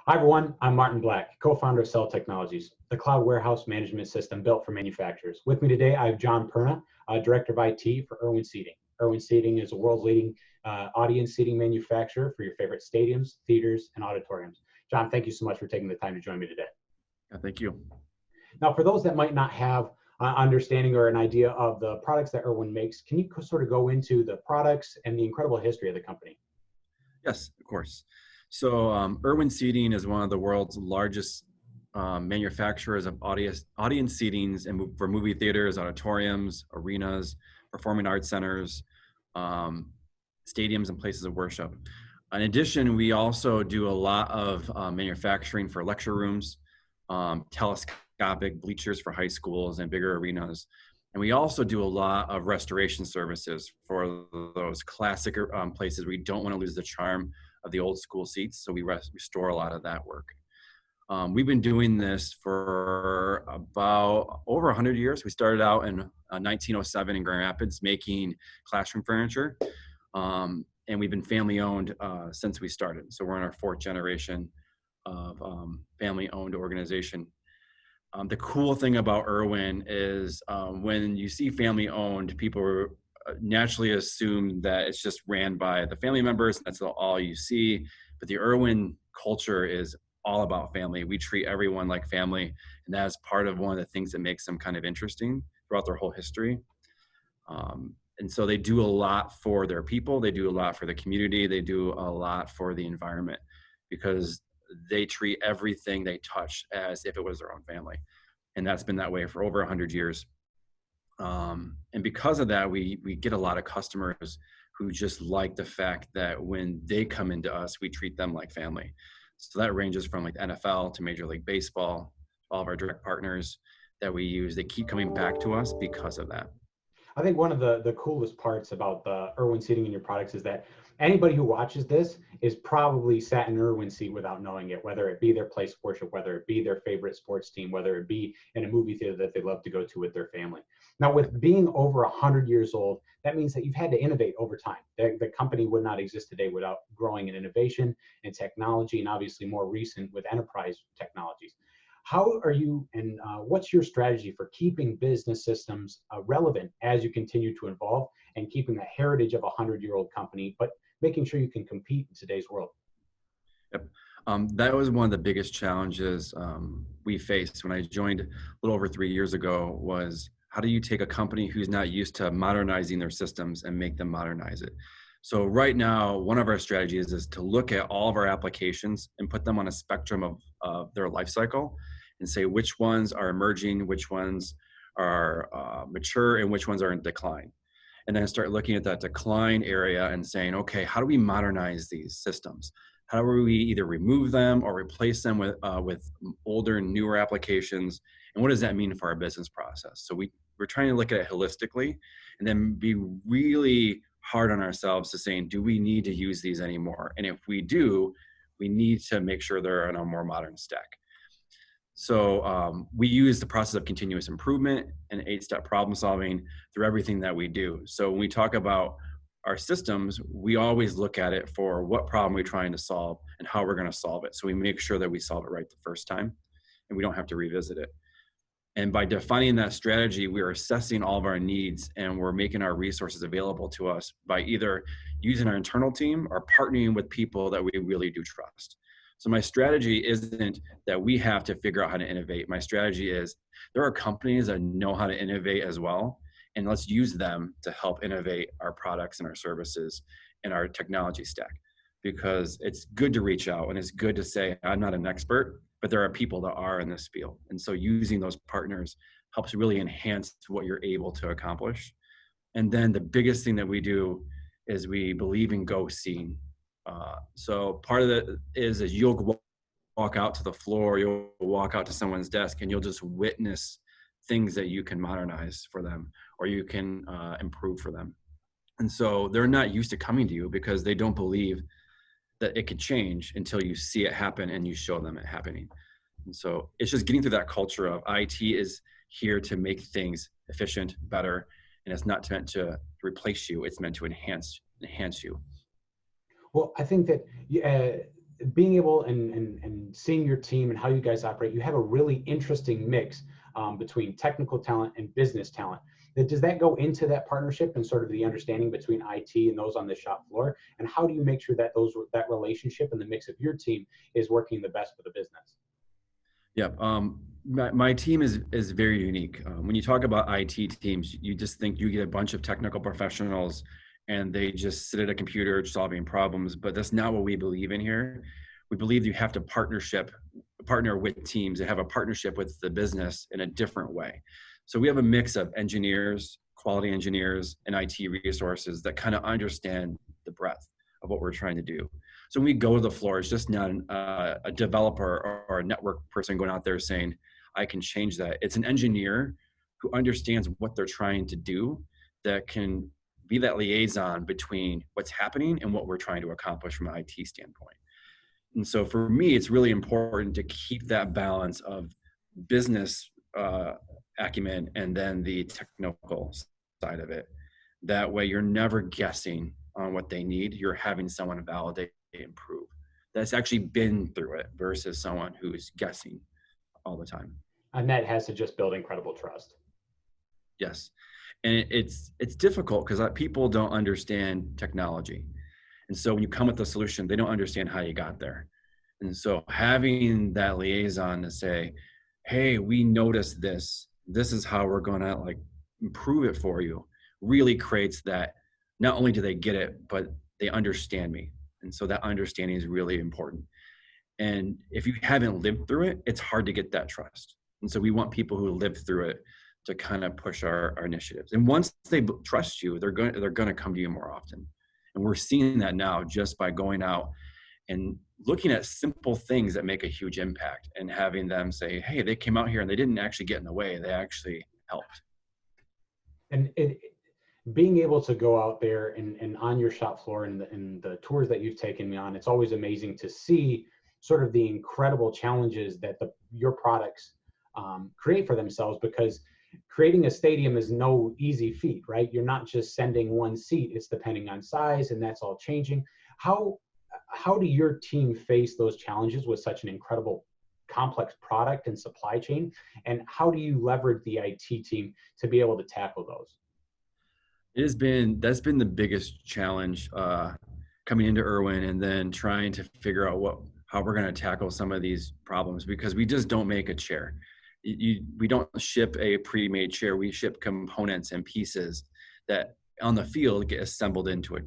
Hi, everyone. I'm Martin Black, co-founder of Cella Technologies, the cloud warehouse management system built for manufacturers. With me today, I have John Perna, Director of IT for Irwin Seating. Irwin Seating is a world's leading audience seating manufacturer for your favorite stadiums, theaters, and auditoriums. John, thank you so much for taking the time to join me today. Yeah, thank you. Now, for those that might not have understanding or an idea of the products that Irwin makes, can you sort of go into the products and the incredible history of the company? Yes, of course. So Irwin Seating is one of the world's largest manufacturers of audience seatings for movie theaters, auditoriums, arenas, performing arts centers, stadiums, and places of worship. In addition, we also do a lot of manufacturing for lecture rooms, telescopic bleachers for high schools and bigger arenas. And we also do a lot of restoration services for those classic places where we don't want to lose the charm of the old school seats. So we restore a lot of that work. We've been doing this for about over 100 years. We started out in 1907 in Grand Rapids making classroom furniture. And we've been family owned since we started. So we're in our fourth generation of family owned organization. The cool thing about Irwin is when you see family owned, people naturally assume that it's just ran by the family members. That's all you see. But the Irwin culture is all about family. We treat everyone like family. And that is part of one of the things that makes them kind of interesting throughout their whole history. And so they do a lot for their people. They do a lot for the community. They do a lot for the environment because they treat everything they touch as if it was their own family. And that's been that way for over 100 years. And because of that, we get a lot of customers who just like the fact that when they come into us, we treat them like family. So that ranges from like NFL to Major League Baseball, all of our direct partners that we use, they keep coming back to us because of that. I think one of the coolest parts about the Irwin seating in your products is that anybody who watches this is probably sat in an Irwin seat without knowing it, whether it be their place of worship, whether it be their favorite sports team, whether it be in a movie theater that they love to go to with their family. Now, with being over 100 years old, that means that you've had to innovate over time. The company would not exist today without growing in innovation and technology, and obviously more recent with enterprise technologies. How are you, and what's your strategy for keeping business systems relevant as you continue to evolve and keeping the heritage of a 100-year-old company, but making sure you can compete in today's world? Yep. That was one of the biggest challenges we faced when I joined a little over 3 years ago was how do you take a company who's not used to modernizing their systems and make them modernize it? So right now, one of our strategies is to look at all of our applications and put them on a spectrum of their life cycle and say which ones are emerging, which ones are mature, and which ones are in decline. And then start looking at that decline area and saying, okay, how do we modernize these systems? How do we either remove them or replace them with older and newer applications? And what does that mean for our business process? So we're trying to look at it holistically and then be really hard on ourselves to saying, do we need to use these anymore? And if we do, we need to make sure they're in a more modern stack. So we use the process of continuous improvement and 8-step problem solving through everything that we do. So when we talk about our systems, we always look at it for what problem we're trying to solve and how we're going to solve it. So we make sure that we solve it right the first time and we don't have to revisit it. And by defining that strategy, we are assessing all of our needs and we're making our resources available to us by either using our internal team or partnering with people that we really do trust. So my strategy isn't that we have to figure out how to innovate. My strategy is there are companies that know how to innovate as well, and let's use them to help innovate our products and our services and our technology stack. Because it's good to reach out and it's good to say, I'm not an expert, but there are people that are in this field. And so using those partners helps really enhance what you're able to accomplish. And then the biggest thing that we do is we believe in go seeing. So part of it is you'll walk out to the floor, you'll walk out to someone's desk and you'll just witness things that you can modernize for them or you can improve for them. And so they're not used to coming to you because they don't believe that it could change until you see it happen and you show them it happening. And so it's just getting through that culture of IT is here to make things efficient, better, and it's not meant to replace you. It's meant to enhance you. Well, I think that being able and seeing your team and how you guys operate, you have a really interesting mix between technical talent and business talent. Does that go into that partnership and sort of the understanding between IT and those on the shop floor? And how do you make sure that that relationship and the mix of your team is working the best for the business? Yep. My team is very unique. When you talk about IT teams, you just think you get a bunch of technical professionals and they just sit at a computer solving problems, but that's not what we believe in here. We believe you have to partner with teams and have a partnership with the business in a different way. So we have a mix of engineers, quality engineers, and IT resources that kind of understand the breadth of what we're trying to do. So when we go to the floor, it's just not a developer or a network person going out there saying, I can change that. It's an engineer who understands what they're trying to do that can be that liaison between what's happening and what we're trying to accomplish from an IT standpoint. And so for me, it's really important to keep that balance of business acumen and then the technical side of it. That way you're never guessing on what they need. You're having someone validate, improve. That's actually been through it versus someone who is guessing all the time. And that has to just build incredible trust. Yes. And it's difficult because people don't understand technology. And so when you come with a solution, they don't understand how you got there. And so having that liaison to say, hey, we noticed this. This is how we're going to like improve it for you, really creates that not only do they get it, but they understand me. And so that understanding is really important. And if you haven't lived through it, it's hard to get that trust. And so we want people who live through it to kind of push our initiatives. And once they trust you, they're going to come to you more often. And we're seeing that now just by going out and looking at simple things that make a huge impact and having them say, hey, they came out here and they didn't actually get in the way. They actually helped. And being able to go out there and on your shop floor and the tours that you've taken me on, it's always amazing to see sort of the incredible challenges that your products create for themselves, because creating a stadium is no easy feat, right? You're not just sending one seat, it's depending on size, and that's all changing. How do your team face those challenges with such an incredible complex product and supply chain? And how do you leverage the IT team to be able to tackle those? That's been the biggest challenge coming into Irwin, and then trying to figure out how we're going to tackle some of these problems, because we just don't make a chair. We don't ship a pre-made chair. We ship components and pieces that on the field get assembled into a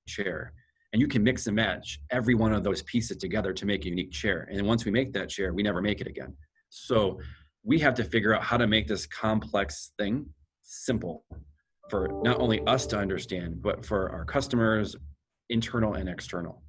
chair. And you can mix and match every one of those pieces together to make a unique chair. And once we make that chair, we never make it again. So we have to figure out how to make this complex thing simple for not only us to understand, but for our customers, internal and external.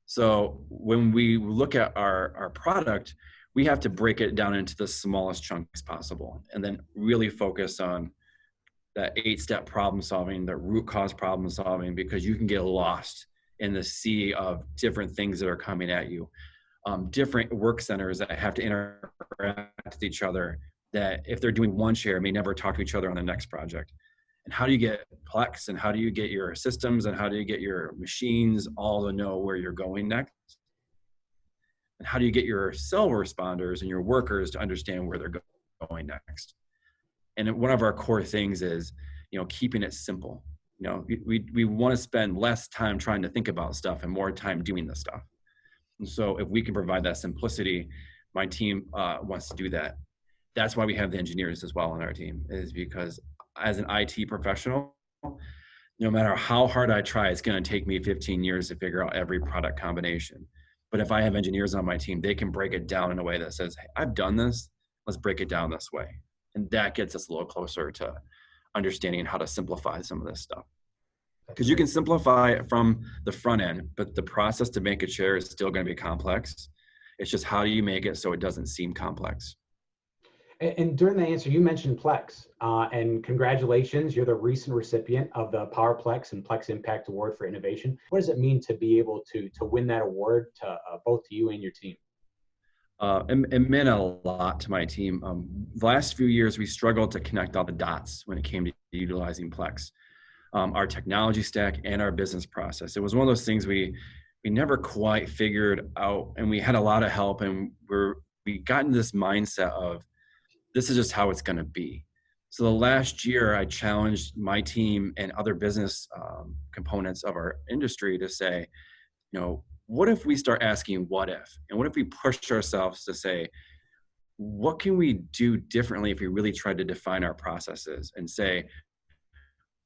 So when we look at our product, we have to break it down into the smallest chunks possible, and then really focus on that 8-step problem solving, the root cause problem solving, because you can get lost in the sea of different things that are coming at you. Different work centers that have to interact with each other, that if they're doing one share may never talk to each other on the next project. And how do you get Plex, and how do you get your systems, and how do you get your machines all to know where you're going next? And how do you get your cell responders and your workers to understand where they're going next? And one of our core things is, keeping it simple. We want to spend less time trying to think about stuff and more time doing the stuff. And so if we can provide that simplicity, my team wants to do that. That's why we have the engineers as well on our team, is because as an IT professional, no matter how hard I try, it's going to take me 15 years to figure out every product combination. But if I have engineers on my team, they can break it down in a way that says, hey, I've done this, let's break it down this way. And that gets us a little closer to understanding how to simplify some of this stuff. Because you can simplify it from the front end, but the process to make a chair is still going to be complex. It's just how do you make it so it doesn't seem complex. And during the answer, you mentioned Plex, and congratulations, you're the recent recipient of the PowerPlex and Plex Impact Award for Innovation. What does it mean to be able to win that award, to both to you and your team? It meant a lot to my team. The last few years, we struggled to connect all the dots when it came to utilizing Plex, our technology stack and our business process. It was one of those things we we never quite figured out, and we had a lot of help, and we got into this mindset of this is just how it's going to be. So the last year I challenged my team and other business components of our industry to say, what if we start asking what if, and what if we push ourselves to say, what can we do differently if we really tried to define our processes and say,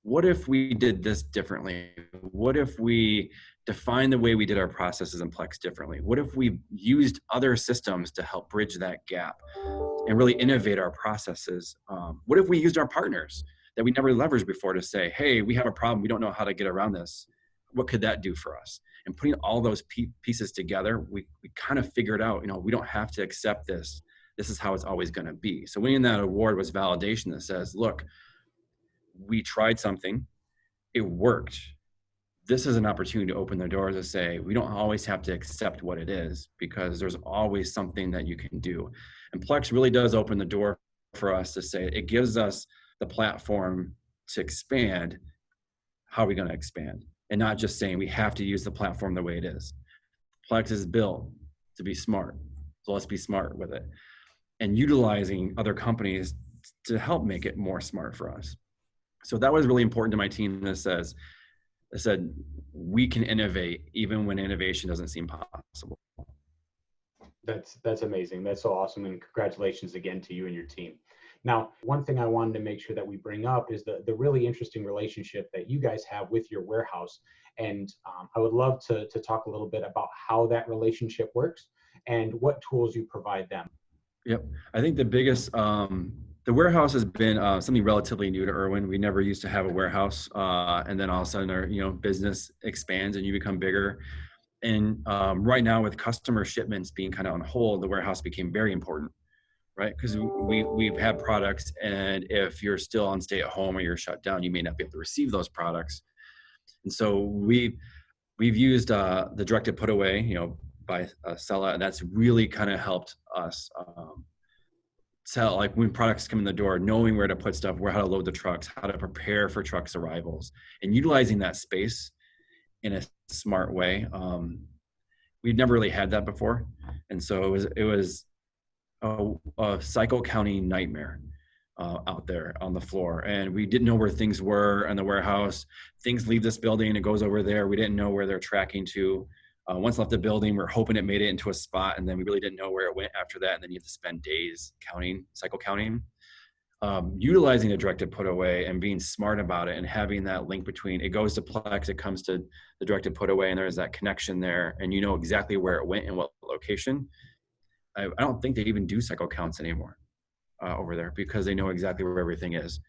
what if we did this differently? What if we define the way we did our processes in Plex differently? What if we used other systems to help bridge that gap and really innovate our processes? What if we used our partners that we never leveraged before to say, hey, we have a problem, we don't know how to get around this. What could that do for us? And putting all those pieces together, we kind of figured out, we don't have to accept this. This is how it's always going to be. So winning that award was validation that says, look, we tried something, it worked. This is an opportunity to open the doors to say, we don't always have to accept what it is, because there's always something that you can do. And Plex really does open the door for us to say, it gives us the platform to expand. How are we going to expand? And not just saying we have to use the platform the way it is. Plex is built to be smart. So let's be smart with it. And utilizing other companies to help make it more smart for us. So that was really important to my team that said, we can innovate even when innovation doesn't seem possible. That's amazing. That's so awesome. And congratulations again to you and your team. Now, one thing I wanted to make sure that we bring up is the really interesting relationship that you guys have with your warehouse. And I would love to talk a little bit about how that relationship works and what tools you provide them. Yep. I think the biggest, the warehouse has been something relatively new to Irwin. We never used to have a warehouse. And then all of a sudden our, business expands and you become bigger. And right now with customer shipments being kind of on hold, the warehouse became very important, right? Because we've had products, and if you're still on stay at home or you're shut down, you may not be able to receive those products. And so we've used the directed put away, by Cella, and that's really kind of helped us tell, like, when products come in the door, knowing where to put stuff, how to load the trucks, how to prepare for trucks arrivals, and utilizing that space in a smart way. We'd never really had that before, and so it was a cycle counting nightmare out there on the floor, and we didn't know where things were in the warehouse. Things leave this building, it goes over there. We didn't know where they're tracking to. Once left the building, we're hoping it made it into a spot, and then we really didn't know where it went after that. And then you have to spend days cycle counting. Utilizing a directed put away and being smart about it, and having that link between it goes to Plex, it comes to the directed put away, and there's that connection there, and you know exactly where it went and what location. I don't think they even do cycle counts anymore over there, because they know exactly where everything is.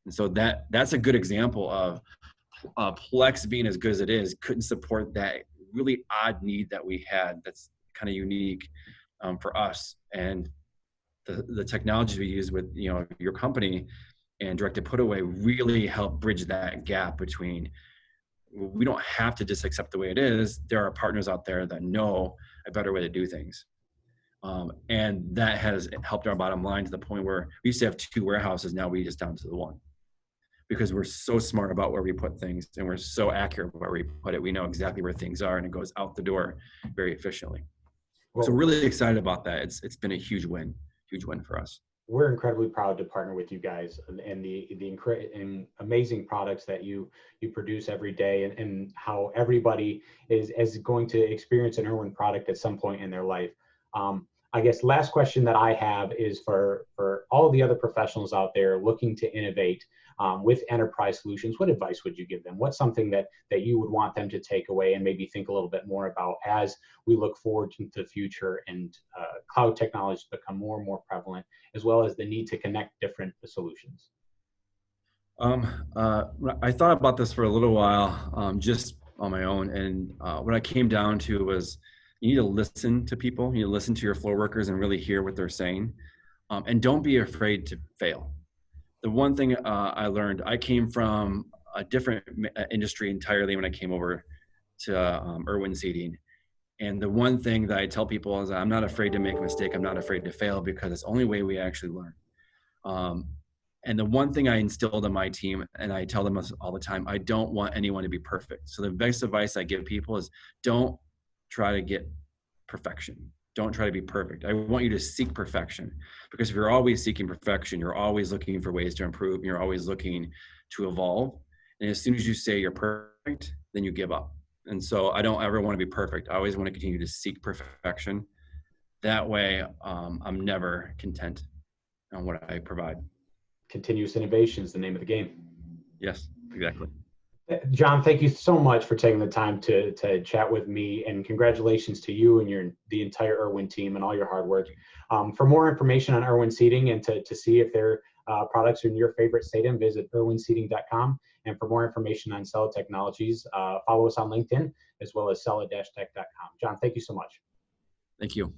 And so that's a good example of Plex being as good as it is couldn't support that really odd need that we had that's kind of unique for us. And the technologies we use with your company and directed put away really help bridge that gap between, we don't have to just accept the way it is. There are partners out there that know a better way to do things. And that has helped our bottom line to the point where we used to have 2 warehouses. Now we just down to the 1, because we're so smart about where we put things, and we're so accurate where we put it. We know exactly where things are, and it goes out the door very efficiently. Well, so we're really excited about that. It's been a huge win for us. We're incredibly proud to partner with you guys and the amazing products that you produce every day, and how everybody is going to experience an Irwin product at some point in their life. I guess last question that I have is for all the other professionals out there looking to innovate with enterprise solutions. What advice would you give them? What's something that you would want them to take away and maybe think a little bit more about as we look forward to the future and cloud technologies become more and more prevalent, as well as the need to connect different solutions? I thought about this for a little while, just on my own, and what I came down to was, you need to listen to people. You need to listen to your floor workers and really hear what they're saying, and don't be afraid to fail. The one thing I learned, I came from a different industry entirely when I came over to Irwin Seating. And the one thing that I tell people is, I'm not afraid to make a mistake. I'm not afraid to fail, because it's the only way we actually learn. And the one thing I instilled in my team, and I tell them all the time, I don't want anyone to be perfect. So the best advice I give people is, don't try to get perfection. Don't try to be perfect. I want you to seek perfection, because if you're always seeking perfection, you're always looking for ways to improve, and you're always looking to evolve. And as soon as you say you're perfect, then you give up. And so I don't ever want to be perfect. I always want to continue to seek perfection. That way, I'm never content on what I provide. Continuous innovation is the name of the game. Yes, exactly. John, thank you so much for taking the time to chat with me, and congratulations to you and the entire Irwin team and all your hard work. For more information on Irwin Seating and to see if their products are in your favorite stadium, visit irwinseating.com. And for more information on Cella Technologies, follow us on LinkedIn as well as cella-tech.com. John, thank you so much. Thank you.